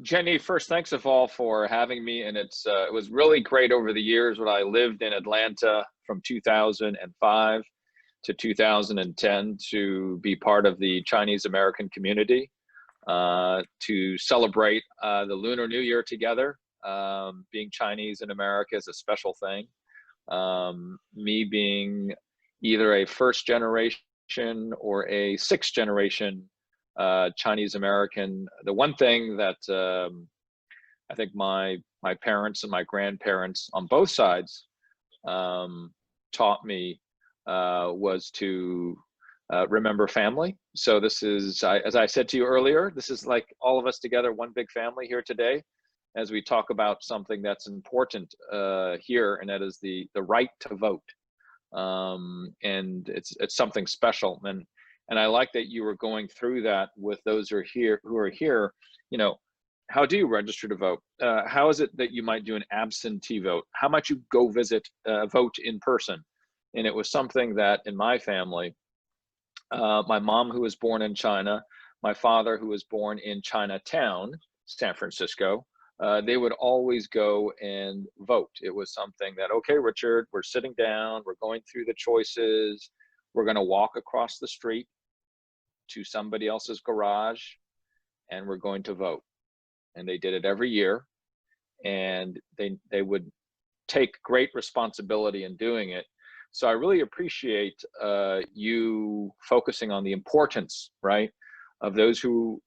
Jenny, first, thanks of all for having me. And it was really great over the years when I lived in Atlanta from 2005 to 2010 to be part of the Chinese American community, to celebrate the Lunar New Year together. Being Chinese in America is a special thing. Me being either a first generation or a sixth generation Chinese American. The one thing that I think my parents and my grandparents on both sides taught me was to remember family. So this is, as I said to you earlier, this is like all of us together, one big family here today, as we talk about something that's important here, and that is the right to vote. And it's something special. And I like that you were going through that with those who are here. How do you register to vote? How is it that you might do an absentee vote? How might you go vote in person? And it was something that in my family, my mom, who was born in China, my father, who was born in Chinatown, San Francisco, they would always go and vote. It was something that, okay, Richard, we're sitting down, we're going through the choices, we're going to walk across the street to somebody else's garage, and we're going to vote. And they did it every year, and they would take great responsibility in doing it. So I really appreciate you focusing on the importance, right, of those who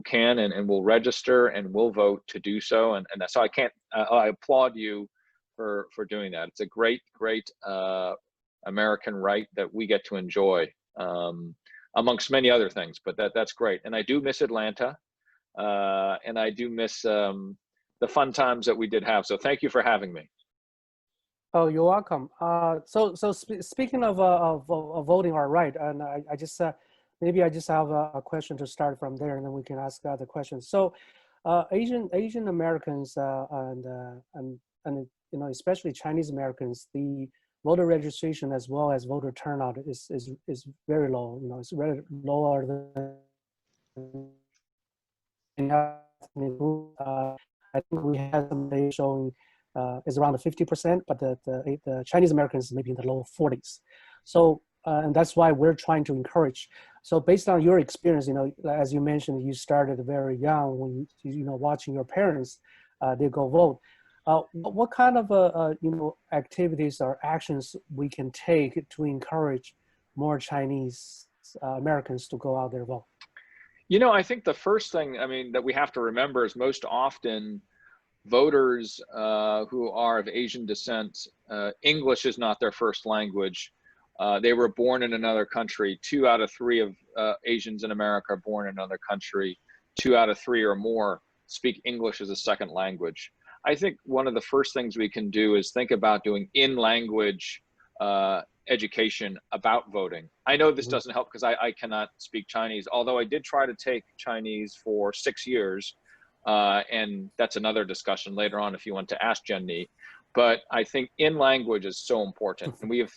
can and will register and will vote to do so. And so I applaud you for doing that. It's a great American right that we get to enjoy, amongst many other things, but that's great. And I do miss Atlanta, and I do miss the fun times that we did have. So thank you for having me. Oh, you're welcome. So speaking of voting our right, and I just maybe I just have a question to start from there, and then we can ask other questions. So Asian Americans and especially Chinese Americans, the voter registration as well as voter turnout is very low. It's very lower than I think we had some data showing is around 50%, but the Chinese Americans maybe in the low 40s. So and that's why we're trying to encourage. So based on your experience, as you mentioned, you started very young when watching your parents they go vote. What kind of activities or actions we can take to encourage more Chinese Americans to go out there and vote? I think the first thing, that we have to remember is most often voters who are of Asian descent, English is not their first language. They were born in another country. 2 out of 3 of Asians in America are born in another country. 2 out of 3 or more speak English as a second language. I think one of the first things we can do is think about doing in-language education about voting. I know this doesn't help because I cannot speak Chinese, although I did try to take Chinese for 6 years. And that's another discussion later on if you want to ask Jenny. But I think in-language is so important. And we have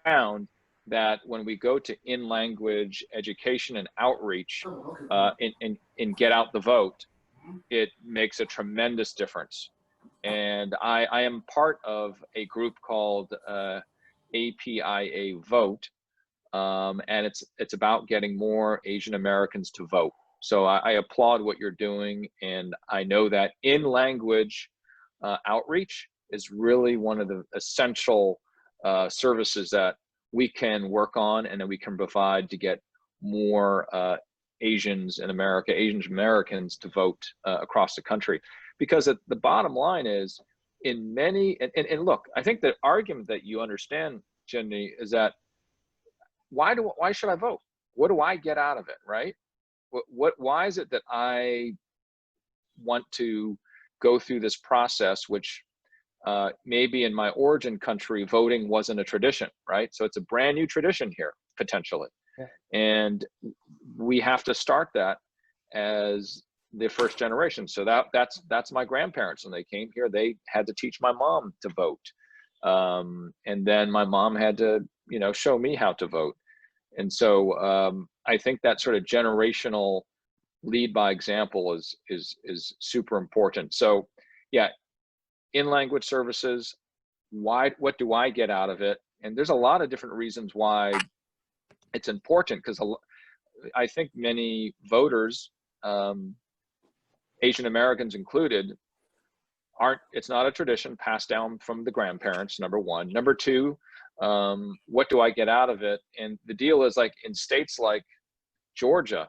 found that when we go to in-language education and outreach in Get Out the Vote, it makes a tremendous difference. And I am part of a group called APIA Vote, and it's about getting more Asian Americans to vote. So I applaud what you're doing, and I know that in-language outreach is really one of the essential services that we can work on and that we can provide to get more Asians in America, Asian Americans to vote across the country. Because the bottom line is, in many, and look, I think the argument that you understand, Jenny, is that why should I vote? What do I get out of it, right? Why is it that I want to go through this process, which maybe in my origin country, voting wasn't a tradition, right? So it's a brand new tradition here, potentially. Yeah. And we have to start that as the first generation. So that's my grandparents. When they came here, they had to teach my mom to vote. And then my mom had to, show me how to vote. And so I think that sort of generational lead by example is super important. So yeah, in language services, what do I get out of it? And there's a lot of different reasons why it's important, because I think many voters, Asian Americans included, it's not a tradition passed down from the grandparents, number one. Number two, what do I get out of it? And the deal is, like, in states like Georgia,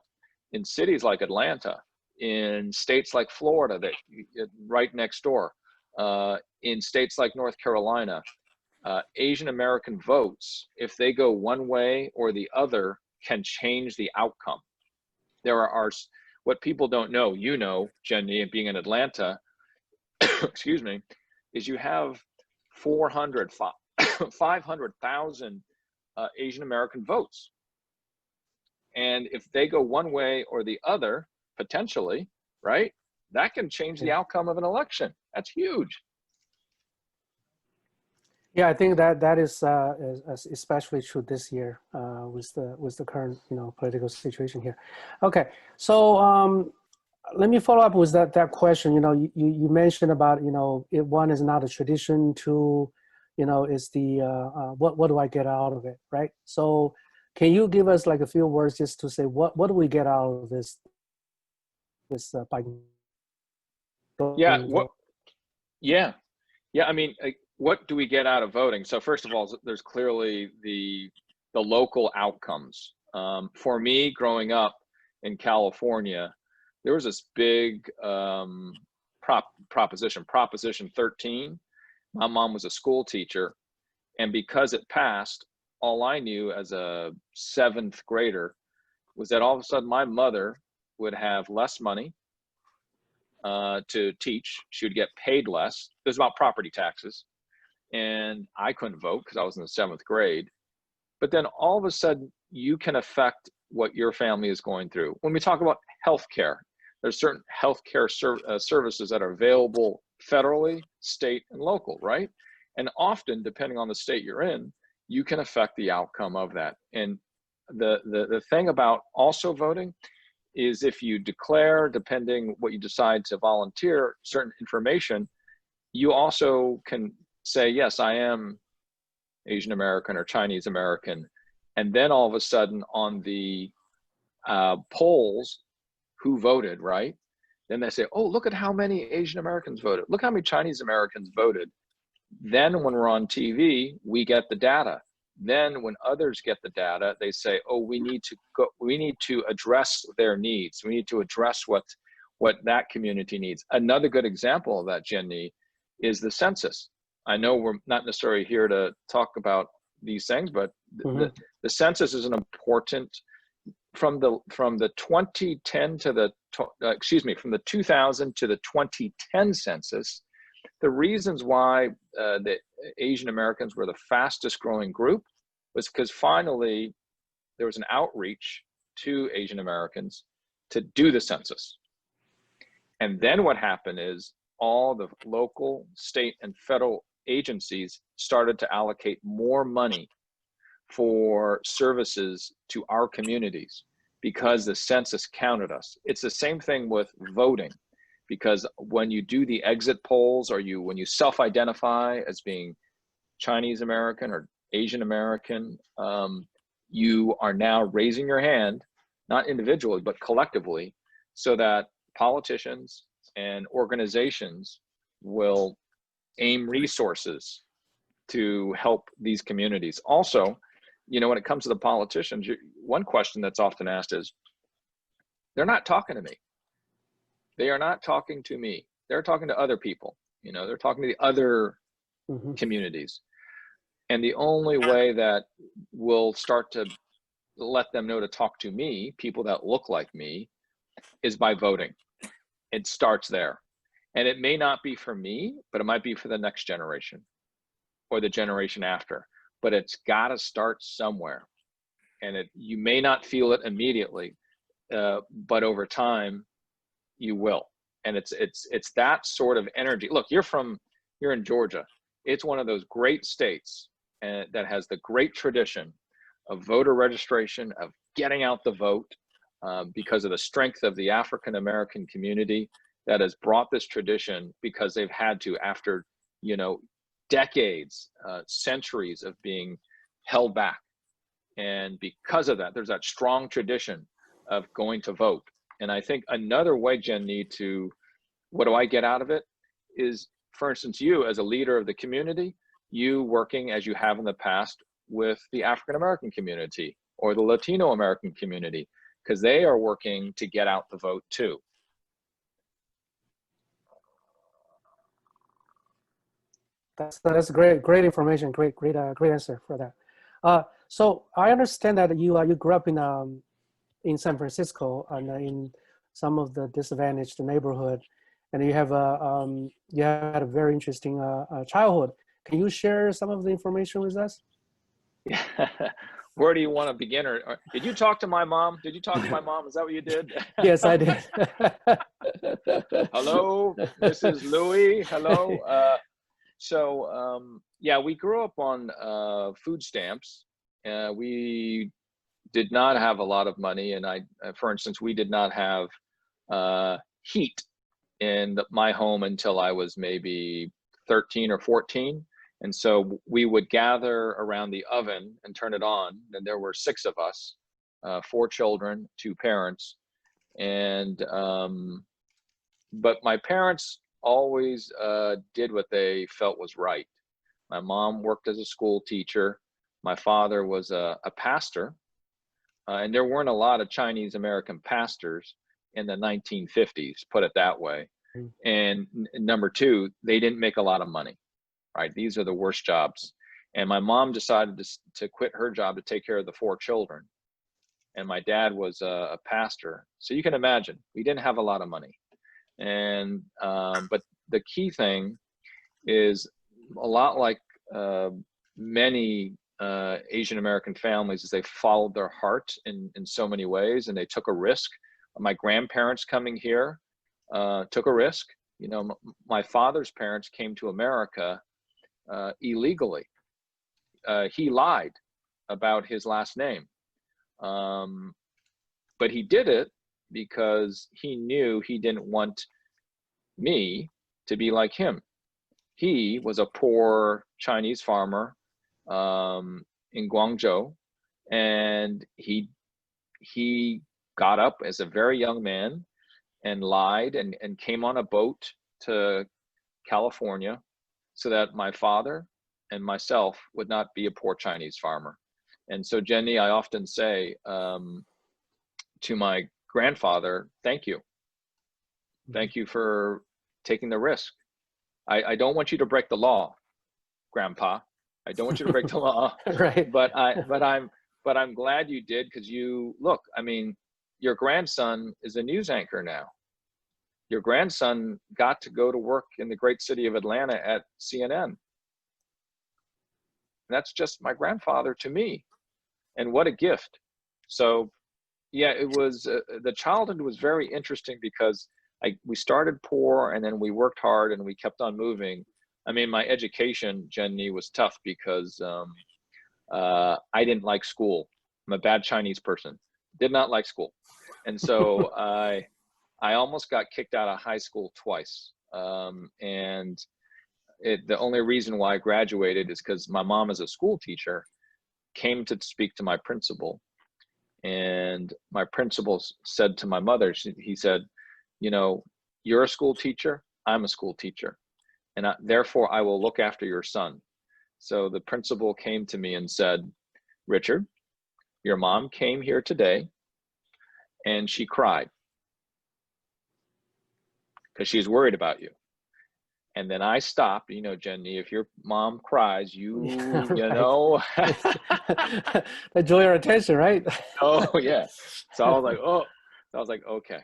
in cities like Atlanta, in states like Florida, that right next door, in states like North Carolina, Asian American votes, if they go one way or the other, can change the outcome. There are what people don't know, Jenny, being in Atlanta, excuse me, is you have 500,000 Asian American votes. And if they go one way or the other, potentially, right, that can change the outcome of an election. That's huge. Yeah, I think that is especially true this year with the current political situation here. Okay, so let me follow up with that question. You mentioned about one is not a tradition, two is the what do I get out of it, right? So can you give us like a few words just to say what do we get out of this by I mean, what do we get out of voting? So first of all, there's clearly the local outcomes. For me, growing up in California, there was this big Proposition 13. My mom was a school teacher, and because it passed, all I knew as a 7th grader was that all of a sudden my mother would have less money to teach. She would get paid less. It was about property taxes. And I couldn't vote because I was in the 7th grade. But then all of a sudden, you can affect what your family is going through. When we talk about healthcare, there's certain healthcare services that are available federally, state, and local, right? And often, depending on the state you're in, you can affect the outcome of that. And the thing about also voting is, if you declare, depending what you decide to volunteer, certain information, you also can say, yes, I am Asian American or Chinese American. And then all of a sudden on the polls, who voted, right? Then they say, oh, look at how many Asian Americans voted. Look how many Chinese Americans voted. Then when we're on TV, we get the data. Then when others get the data, they say, oh, we need to address their needs. We need to address what that community needs. Another good example of that, Jenny, is the census. I know we're not necessarily here to talk about these things, but the census is an important, from the 2010 to the from the 2000 to the 2010 census. The reasons why the Asian Americans were the fastest growing group was because finally there was an outreach to Asian Americans to do the census. And then what happened is all the local, state, and federal agencies started to allocate more money for services to our communities because the census counted us. It's the same thing with voting, because when you do the exit polls, or when you self-identify as being Chinese American or Asian American, you are now raising your hand, not individually, but collectively, so that politicians and organizations will aim resources to help these communities. Also, when it comes to the politicians, one question that's often asked is, they're not talking to me. They are not talking to me. They're talking to other people. They're talking to the other communities. And the only way that we'll start to let them know to talk to me, people that look like me, is by voting. It starts there. And it may not be for me, but it might be for the next generation or the generation after. But it's got to start somewhere. And you may not feel it immediately, but over time, you will. And it's that sort of energy. Look, you're in Georgia. It's one of those great states that has the great tradition of voter registration, of getting out the vote, because of the strength of the African American community that has brought this tradition, because they've had to, after, decades, centuries of being held back. And because of that, there's that strong tradition of going to vote. And I think another way, Jenny, to what do I get out of it is, for instance, you as a leader of the community, you working as you have in the past with the African American community or the Latino American community, because they are working to get out the vote too. That's great information. Great answer for that. So I understand that you grew up in San Francisco and in some of the disadvantaged neighborhood, and you had a very interesting childhood. Can you share some of the information with us? Yeah. Where do you want to begin? Or did you talk to my mom? Did you talk to my mom? Is that what you did? Yes, I did. Hello, Mrs. Lui. Hello. Yeah, we grew up on food stamps. We did not have a lot of money, and for instance, we did not have heat in my home until I was maybe 13 or 14. And so we would gather around the oven and turn it on. And there were 6 of us, 4 children, 2 parents. And, but my parents always did what they felt was right. My mom worked as a school teacher. My father was a pastor. And there weren't a lot of Chinese American pastors in the 1950s, put it that way. And number 2, they didn't make a lot of money. Right, these are the worst jobs. And my mom decided to quit her job to take care of the 4 children. And my dad was a pastor. So you can imagine, we didn't have a lot of money. And, but the key thing is, a lot like many Asian American families, is they followed their heart in so many ways, and they took a risk. My grandparents coming here took a risk. My father's parents came to America illegally. He lied about his last name. But he did it because he knew he didn't want me to be like him. He was a poor Chinese farmer in Guangzhou, and he got up as a very young man and lied and came on a boat to California, so that my father and myself would not be a poor Chinese farmer. And so, Jenny, I often say to my grandfather, thank you. Thank you for taking the risk. I don't want you to break the law, Grandpa. I don't want you to break the law. Right. But I'm glad you did, because look, I mean, your grandson is a news anchor now. Your grandson got to go to work in the great city of Atlanta at CNN. And that's just my grandfather to me. And what a gift. So yeah, it was, the childhood was very interesting, because we started poor, and then we worked hard, and we kept on moving. I mean, my education, Jenny, was tough because I didn't like school. I'm a bad Chinese person, did not like school. And so I almost got kicked out of high school twice. And the only reason why I graduated is because my mom, as a school teacher, came to speak to my principal. And my principal said to my mother, he said, you're a school teacher, I'm a school teacher, and therefore I will look after your son. So the principal came to me and said, Richard, your mom came here today and she cried because she's worried about you. And then I stopped, Jenny, if your mom cries, you know. They draw your attention, right? Oh, yeah. So I was like, okay.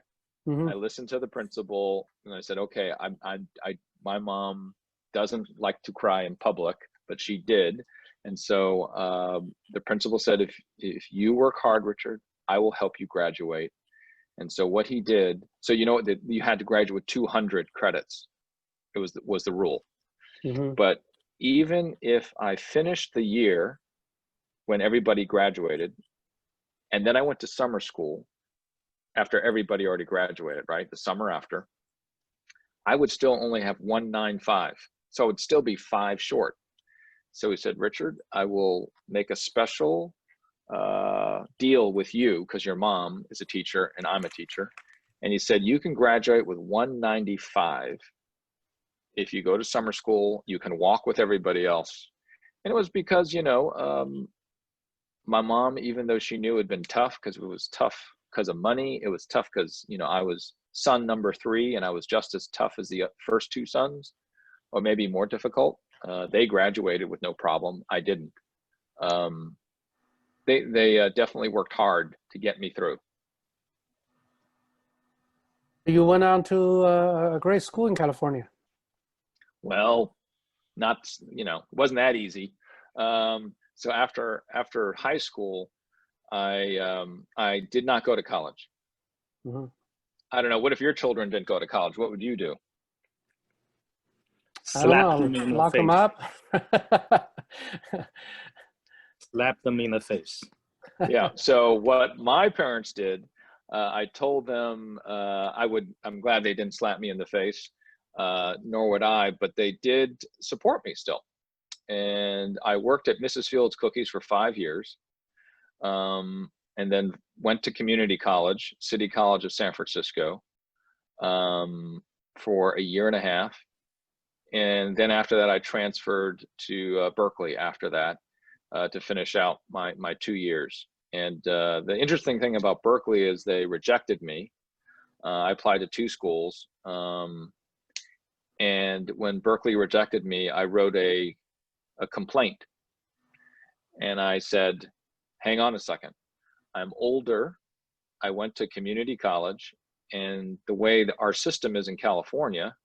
Mm-hmm. I listened to the principal, and I said, okay, my mom doesn't like to cry in public, but she did. And so the principal said, if you work hard, Richard, I will help you graduate. And so what he did, so you had to graduate with 200 credits. It was the rule. Mm-hmm. But even if I finished the year when everybody graduated, and then I went to summer school, after everybody already graduated, right? The summer after, I would still only have 195. So I would still be 5 short. So he said, Richard, I will make a special deal with you because your mom is a teacher and I'm a teacher. And he said, you can graduate with 195. If you go to summer school, you can walk with everybody else. And it was because, you know, my mom, even though she knew it had been tough, because it was tough because of money, it was tough because, you know, I was son number 3 and I was just as tough as the first 2 sons, or maybe more difficult. They graduated with no problem. I didn't. They definitely worked hard to get me through. You went on to a great school in California. Well, not, you know, it wasn't that easy. So after high school, I did not go to college. Mm-hmm. I don't know. What if your children didn't go to college? What would you do? Slap them in the lock face. them up. Slap them in the face. Yeah. So what my parents did, I told them I'm glad they didn't slap me in the face, nor would I, but they did support me still. And I worked at Mrs. Fields Cookies for 5 years, and then went to community college, City College of San Francisco, for 1.5 years. And then after that, I transferred to Berkeley after that to finish out my 2 years. And the interesting thing about Berkeley is they rejected me. I applied to 2 schools. And when Berkeley rejected me, I wrote a complaint. And I said, hang on a second. I'm older. I went to community college. And the way that our system is in California,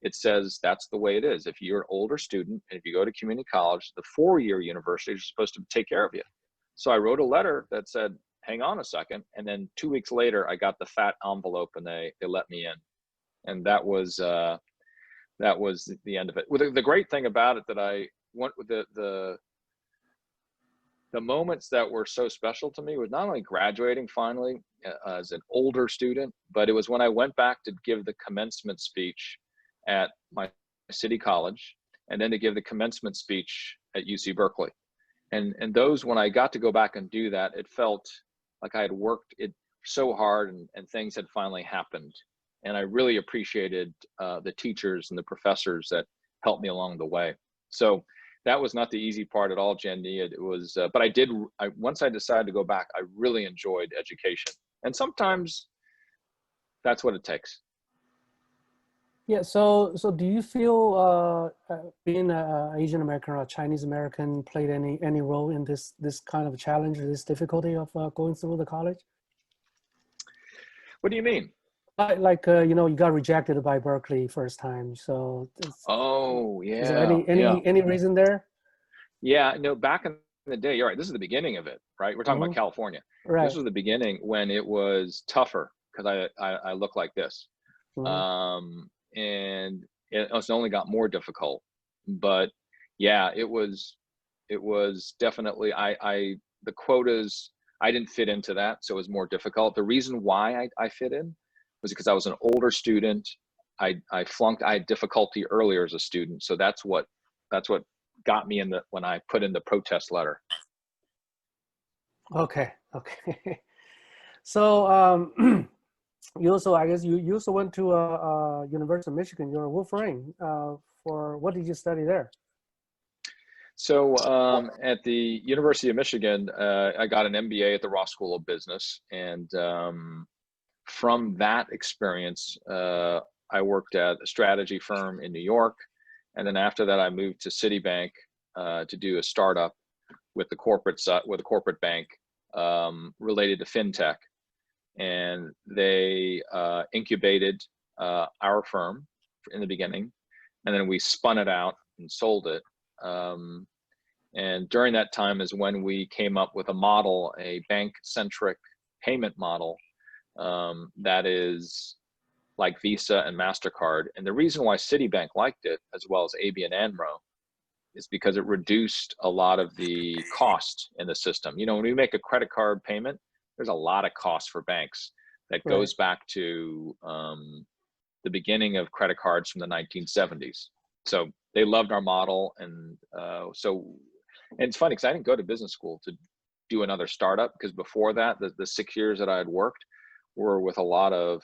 it says that's the way it is. If you're an older student and if you go to community college, the 4-year universities are supposed to take care of you. So I wrote a letter that said, hang on a second. And then 2 weeks later, I got the fat envelope and they let me in. And that was the end of it. Well, the great thing about it that I went with the moments that were so special to me was not only graduating finally as an older student, but it was when I went back to give the commencement speech at my city college, and then to give the commencement speech at UC Berkeley. And those, when I got to go back and do that, it felt like I had worked it so hard and things had finally happened. And I really appreciated the teachers and the professors that helped me along the way. So that was not the easy part at all, Jenny. It was, but once I decided to go back, I really enjoyed education. And sometimes that's what it takes. Yeah. So do you feel being an Asian American or a Chinese American played any role in this kind of challenge, this difficulty of going through the college? What do you mean? Like you know, you got rejected by Berkeley first time. So oh yeah. Is there any reason there? Yeah. No. Back in the day, you're right. This is the beginning of it, right? We're talking about California. Right. This was the beginning when it was tougher because I look like this. And it only got more difficult. But yeah, it was definitely, the quotas, I didn't fit into that. So it was more difficult. The reason why I fit in was because I was an older student. I flunked, I had difficulty earlier as a student. So that's what got me when I put in the protest letter. Okay. So, you also, I guess you also went to University of Michigan. You're a Wolverine. For what did you study there? So at the University of Michigan, I got an MBA at the Ross School of Business. And from that experience, I worked at a strategy firm in New York. And then after that, I moved to Citibank to do a startup with the corporate bank related to fintech. And they incubated our firm in the beginning, and then we spun it out and sold it. And during that time is when we came up with a model, a bank-centric payment model that is like Visa and MasterCard. And the reason why Citibank liked it, as well as ABN AMRO, is because it reduced a lot of the cost in the system. You know, when we make a credit card payment, there's a lot of costs for banks. that goes back to the beginning of credit cards from the 1970s. So they loved our model. And and it's funny because I didn't go to business school to do another startup, because before that, the 6 years that I had worked were with a lot of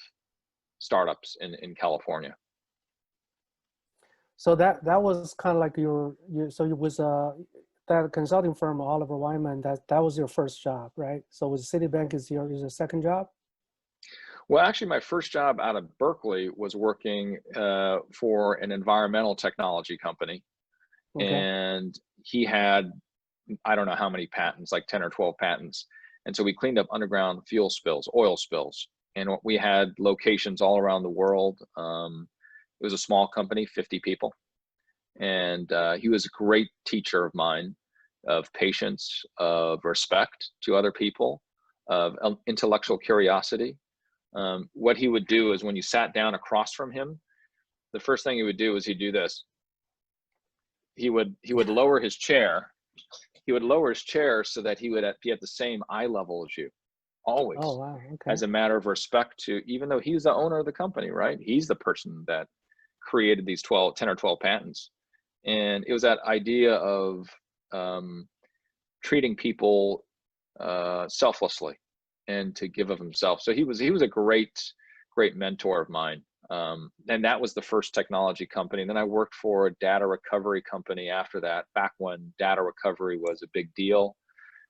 startups in California. So that was kind of like so it was that consulting firm, Oliver Wyman, that was your first job, right? So was Citibank is your second job? Well, actually, my first job out of Berkeley was working for an environmental technology company. Okay. And he had, I don't know how many patents, like 10 or 12 patents. And so we cleaned up underground fuel spills, oil spills. And we had locations all around the world. It was a small company, 50 people. And he was a great teacher of mine, of patience, of respect to other people, of intellectual curiosity. What he would do is when you sat down across from him, the first thing he would do is he'd do this. He would lower his chair. He would lower his chair so that he would be at the same eye level as you, always. Oh, wow. Okay. As a matter of respect to, even though he's the owner of the company, right? He's the person that created these 10 or 12 patents. And it was that idea of treating people selflessly and to give of himself. So he was a great mentor of mine. And that was the first technology company. And then I worked for a data recovery company after that, back when data recovery was a big deal.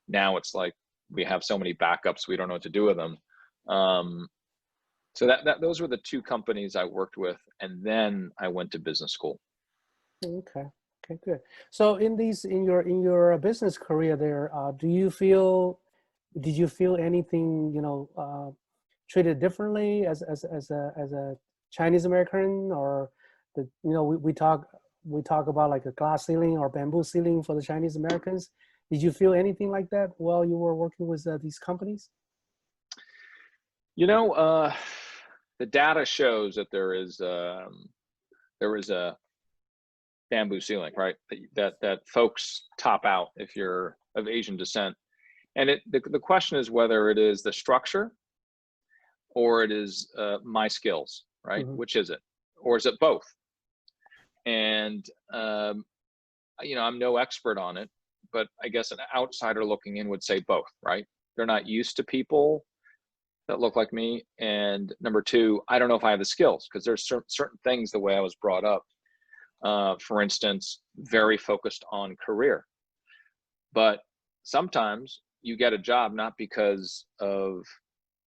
Now it's like we have so many backups, we don't know what to do with them. So those were the two companies I worked with, and then I went to business school. Okay, good. So in your business career there, did you feel anything, treated differently as a Chinese American, or we talk about like a glass ceiling or bamboo ceiling for the Chinese Americans? Did you feel anything like that while you were working with these companies? The data shows that there is a bamboo ceiling, right? That folks top out if you're of Asian descent. And the question is whether it is the structure or it is my skills, right? Mm-hmm. Which is it? Or is it both? And, I'm no expert on it, but I guess an outsider looking in would say both, right? They're not used to people that look like me. And number two, I don't know if I have the skills, because there's certain things, the way I was brought up, for instance, very focused on career. But sometimes you get a job not because of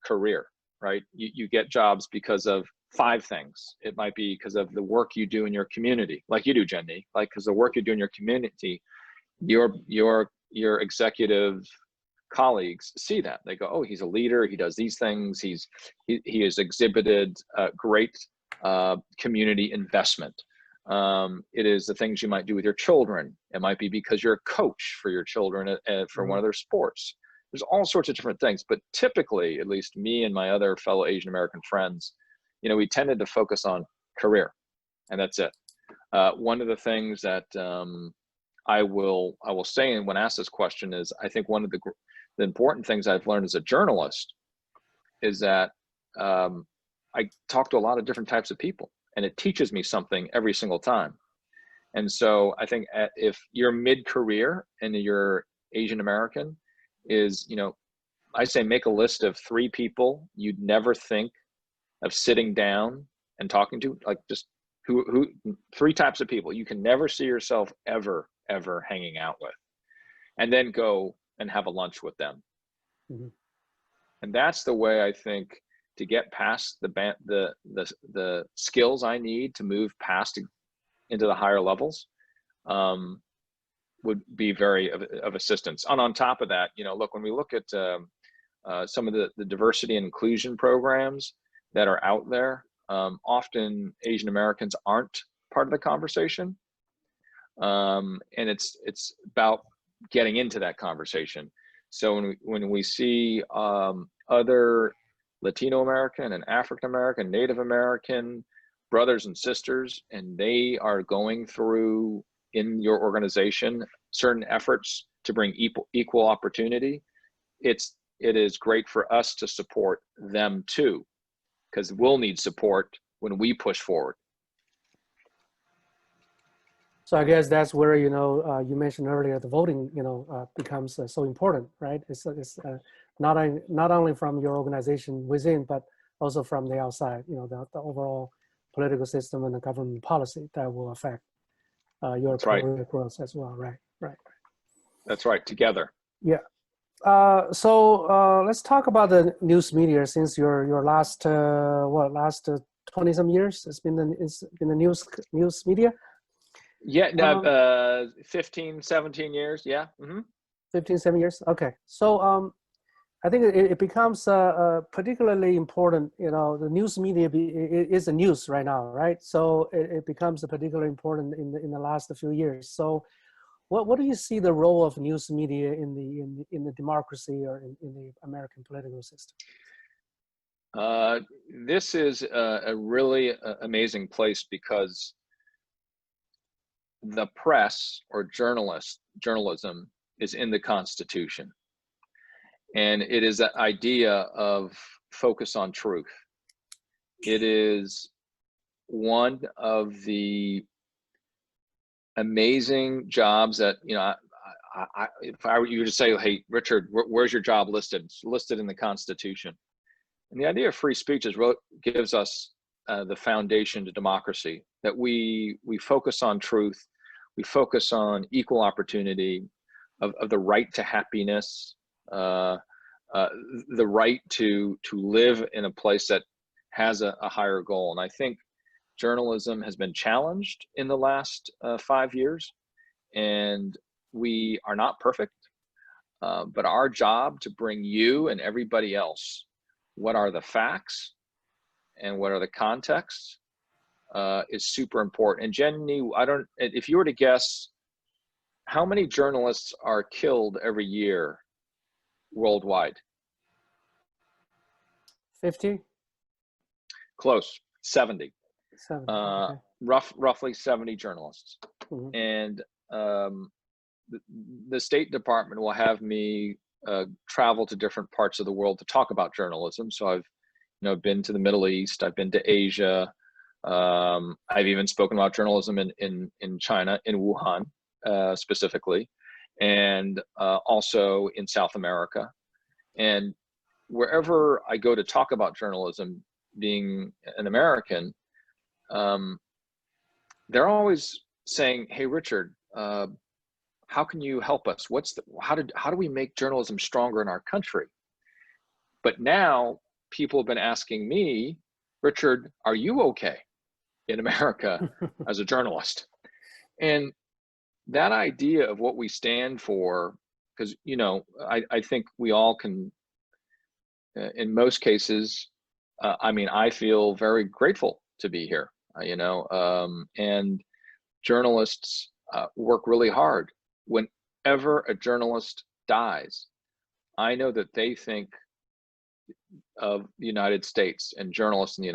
career, right? You get jobs because of 5 things. It might be because of the work you do in your community, like you do, Jenny, like because the work you do in your community, your executive colleagues see that. They go, oh, he's a leader, he does these things, he has exhibited great community investment. It is the things you might do with your children. It might be because you're a coach for your children for one of their sports. There's all sorts of different things, but typically, at least me and my other fellow Asian American friends, we tended to focus on career, and that's it. One of the things that I will say, and when asked this question, is I think one of the important things I've learned as a journalist is that I talk to a lot of different types of people, and it teaches me something every single time. And so I think if you're mid-career and you're Asian American, I say make a list of 3 people you'd never think of sitting down and talking to, like just who 3 types of people you can never see yourself ever hanging out with, and then go and have a lunch with them. Mm-hmm. And that's the way I think to get past the skills I need to move past into the higher levels would be very of assistance. And on top of that, look, when we look at some of the diversity and inclusion programs that are out there, often Asian Americans aren't part of the conversation. And it's about getting into that conversation. So when we see other Latino American and African American, Native American brothers and sisters, and they are going through in your organization certain efforts to bring equal opportunity, it's it is great for us to support them too, because we'll need support when we push forward. So I guess that's where, you know, you mentioned earlier, the voting, you know, becomes so important, right? It's not only from your organization within, but also from the outside, you know, the overall political system and the government policy that will affect your career growth as well, right? Right. That's right, together. Yeah. So let's talk about the news media. Since your last 20 some years, it's been the news media. Yeah, no, 15, 17 years. Yeah. 15, 7 years. Okay. So I think it becomes particularly important, you know, the news media is the news right now, right? So it becomes particularly important in the last few years. So what do you see the role of news media in the democracy or in the American political system? This is a really amazing place, the press or journalism is in the Constitution. And it is that idea of focus on truth. It is one of the amazing jobs that, you know, if I were you to say, hey, Richard, where's your job listed? It's listed in the Constitution. And the idea of free speech gives us the foundation to democracy, that we focus on truth, we focus on equal opportunity, of the right to happiness, the right to live in a place that has a higher goal. And I think journalism has been challenged in the last 5 years, and we are not perfect, but our job to bring you and everybody else what are the facts and what are the contexts is super important. And Jenny, if you were to guess, how many journalists are killed every year worldwide? 50? Close, 70. 70. Okay. Roughly 70 journalists. And the State Department will have me travel to different parts of the world to talk about journalism. So I've, you know, been to the Middle East, I've been to Asia, I've even spoken about journalism in China, in Wuhan specifically, and also in South America. And wherever I go to talk about journalism, being an American, they're always saying, hey, Richard, how can you help us? How do we make journalism stronger in our country? But now people have been asking me, Richard, are you okay in America as a journalist? And that idea of what we stand for, because, you know, I think we all can, in most cases, I mean, I feel very grateful to be here, you know, and journalists work really hard. Whenever a journalist dies, I know that they think of the United States and journalists in the